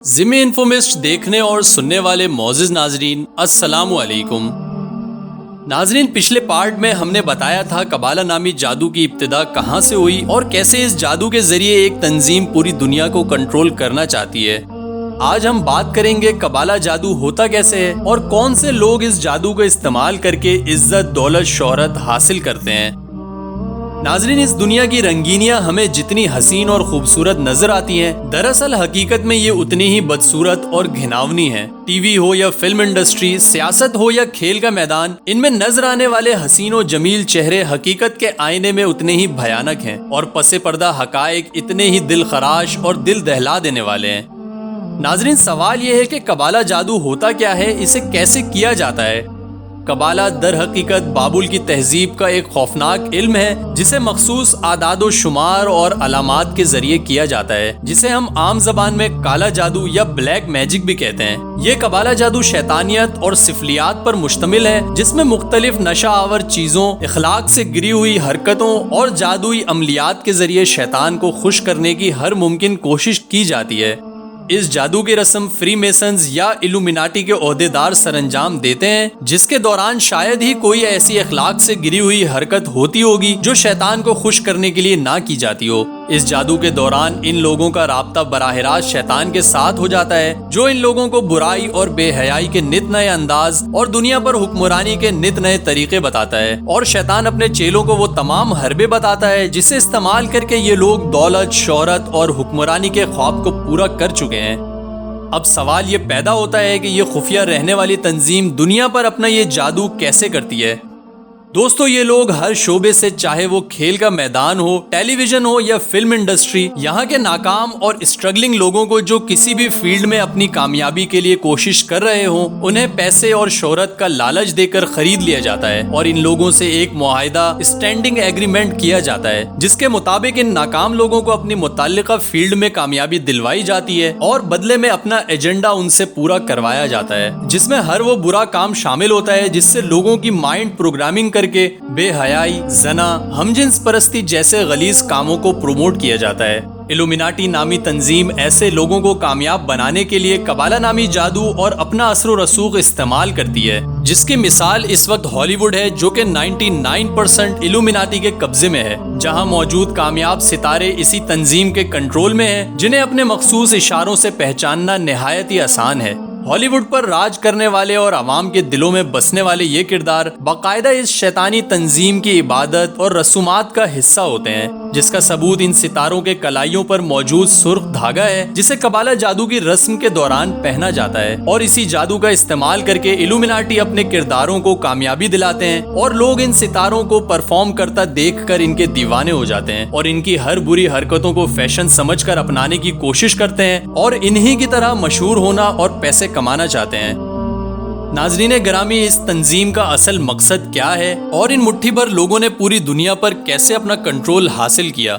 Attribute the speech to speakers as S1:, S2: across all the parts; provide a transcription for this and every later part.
S1: ضمن انفومسٹ دیکھنے اور سننے والے معزز ناظرین السلام علیکم۔ ناظرین، پچھلے پارٹ میں ہم نے بتایا تھا قبالہ نامی جادو کی ابتدا کہاں سے ہوئی اور کیسے اس جادو کے ذریعے ایک تنظیم پوری دنیا کو کنٹرول کرنا چاہتی ہے۔ آج ہم بات کریں گے قبالہ جادو ہوتا کیسے ہے اور کون سے لوگ اس جادو کا استعمال کر کے عزت، دولت، شہرت حاصل کرتے ہیں۔ ناظرین، اس دنیا کی رنگینیاں ہمیں جتنی حسین اور خوبصورت نظر آتی ہیں، دراصل حقیقت میں یہ اتنی ہی بدصورت اور گھناونی ہیں۔ ٹی وی ہو یا فلم انڈسٹری، سیاست ہو یا کھیل کا میدان، ان میں نظر آنے والے حسین و جمیل چہرے حقیقت کے آئینے میں اتنے ہی بھیانک ہیں اور پس پردہ حقائق اتنے ہی دل خراش اور دل دہلا دینے والے ہیں۔ ناظرین، سوال یہ ہے کہ قبالہ جادو ہوتا کیا ہے، اسے کیسے کیا جاتا ہے؟ قبالہ در حقیقت بابل کی تہذیب کا ایک خوفناک علم ہے جسے مخصوص اعداد و شمار اور علامات کے ذریعے کیا جاتا ہے، جسے ہم عام زبان میں کالا جادو یا بلیک میجک بھی کہتے ہیں۔ یہ قبالہ جادو شیطانیت اور سفلیات پر مشتمل ہے، جس میں مختلف نشہ آور چیزوں، اخلاق سے گری ہوئی حرکتوں اور جادوئی عملیات کے ذریعے شیطان کو خوش کرنے کی ہر ممکن کوشش کی جاتی ہے۔ اس جادو کی رسم فری میسنز یا الومیناٹی کے عہدیدار سر انجام دیتے ہیں، جس کے دوران شاید ہی کوئی ایسی اخلاق سے گری ہوئی حرکت ہوتی ہوگی جو شیطان کو خوش کرنے کے لیے نہ کی جاتی ہو۔ اس جادو کے دوران ان لوگوں کا رابطہ براہ راست شیطان کے ساتھ ہو جاتا ہے، جو ان لوگوں کو برائی اور بے حیائی کے نت نئے انداز اور دنیا پر حکمرانی کے نت نئے طریقے بتاتا ہے، اور شیطان اپنے چیلوں کو وہ تمام حربے بتاتا ہے جسے استعمال کر کے یہ لوگ دولت، شہرت اور حکمرانی کے خواب کو پورا کر چکے ہیں۔ اب سوال یہ پیدا ہوتا ہے کہ یہ خفیہ رہنے والی تنظیم دنیا پر اپنا یہ جادو کیسے کرتی ہے؟ دوستو، یہ لوگ ہر شعبے سے، چاہے وہ کھیل کا میدان ہو، ٹیلی ویژن ہو یا فلم انڈسٹری، یہاں کے ناکام اور اسٹرگلنگ لوگوں کو جو کسی بھی فیلڈ میں اپنی کامیابی کے لیے کوشش کر رہے ہوں، انہیں پیسے اور شہرت کا لالچ دے کر خرید لیا جاتا ہے اور ان لوگوں سے ایک معاہدہ اسٹینڈنگ ایگریمنٹ کیا جاتا ہے، جس کے مطابق ان ناکام لوگوں کو اپنی متعلقہ فیلڈ میں کامیابی دلوائی جاتی ہے اور بدلے میں اپنا ایجنڈا ان سے پورا کروایا جاتا ہے، جس میں ہر وہ برا کام شامل ہوتا ہے جس سے لوگوں کی مائنڈ پروگرامنگ کر کے بے حیائی، زنا، ہم جنس پرستی جیسے غلیظ کاموں کو پروموٹ کیا جاتا ہے۔ الومیناٹی نامی تنظیم ایسے لوگوں کو کامیاب بنانے کے لیے قبالہ نامی جادو اور اپنا اثر و رسوخ استعمال کرتی ہے، جس کی مثال اس وقت ہالی ووڈ ہے، جو کہ 99% الومیناٹی کے قبضے میں ہے، جہاں موجود کامیاب ستارے اسی تنظیم کے کنٹرول میں ہیں، جنہیں اپنے مخصوص اشاروں سے پہچاننا نہایت ہی آسان ہے۔ ہالی ووڈ پر راج کرنے والے اور عوام کے دلوں میں بسنے والے یہ کردار باقاعدہ اس شیطانی تنظیم کی عبادت اور رسومات کا حصہ ہوتے ہیں، جس کا ثبوت ان ستاروں کے کلائیوں پر موجود سرخ دھاگا ہے، جسے قبالہ جادو کی رسم کے دوران پہنا جاتا ہے، اور اسی جادو کا استعمال کر کے الومیناٹی اپنے کرداروں کو کامیابی دلاتے ہیں اور لوگ ان ستاروں کو پرفارم کرتا دیکھ کر ان کے دیوانے ہو جاتے ہیں اور ان کی ہر بری حرکتوں کو فیشن سمجھ کر اپنانے کی کوشش کرتے ہیں اور انہی کی طرح مشہور ہونا اور پیسے کمانا چاہتے ہیں۔ ناظرین گرامی، اس تنظیم کا اصل مقصد کیا ہے اور ان مٹھی بھر لوگوں نے پوری دنیا پر کیسے اپنا کنٹرول حاصل کیا؟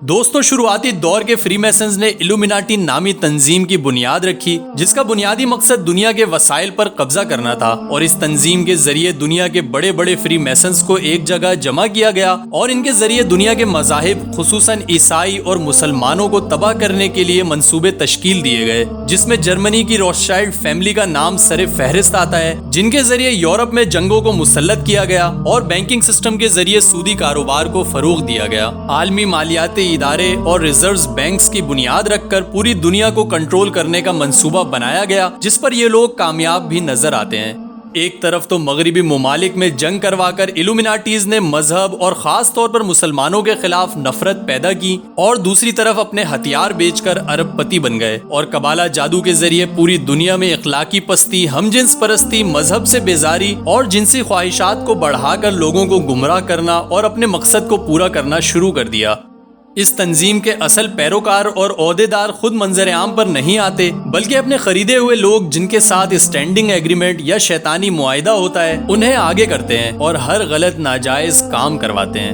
S1: دوستو، شروعاتی دور کے فری میسنز نے الومیناٹی نامی تنظیم کی بنیاد رکھی، جس کا بنیادی مقصد دنیا کے وسائل پر قبضہ کرنا تھا، اور اس تنظیم کے ذریعے دنیا کے بڑے بڑے فری میسنز کو ایک جگہ جمع کیا گیا اور ان کے ذریعے دنیا کے مذاہب، خصوصاً عیسائی اور مسلمانوں کو تباہ کرنے کے لیے منصوبے تشکیل دیے گئے، جس میں جرمنی کی روتشائلڈ فیملی کا نام سر فہرست آتا ہے، جن کے ذریعے یورپ میں جنگوں کو مسلط کیا گیا اور بینکنگ سسٹم کے ذریعے سودی کاروبار کو فروغ دیا گیا۔ عالمی مالیاتی ادارے اور ریزروز بینکس کی بنیاد رکھ کر پوری دنیا کو کنٹرول کرنے کا منصوبہ بنایا گیا، جس پر یہ لوگ کامیاب بھی نظر آتے ہیں۔ ایک طرف تو مغربی ممالک میں جنگ کروا کر الومیناٹیز نے مذہب اور خاص طور پر مسلمانوں کے خلاف نفرت پیدا کی، اور دوسری طرف اپنے ہتھیار بیچ کر ارب پتی بن گئے اور قبالہ جادو کے ذریعے پوری دنیا میں اخلاقی پستی، ہم جنس پرستی، مذہب سے بیزاری اور جنسی خواہشات کو بڑھا کر لوگوں کو گمراہ کرنا اور اپنے مقصد کو پورا کرنا شروع کر دیا۔ اس تنظیم کے اصل پیروکار اور عہدیدار خود منظر عام پر نہیں آتے، بلکہ اپنے خریدے ہوئے لوگ جن کے ساتھ اسٹینڈنگ ایگریمنٹ یا شیطانی معاہدہ ہوتا ہے انہیں آگے کرتے ہیں اور ہر غلط ناجائز کام کرواتے ہیں۔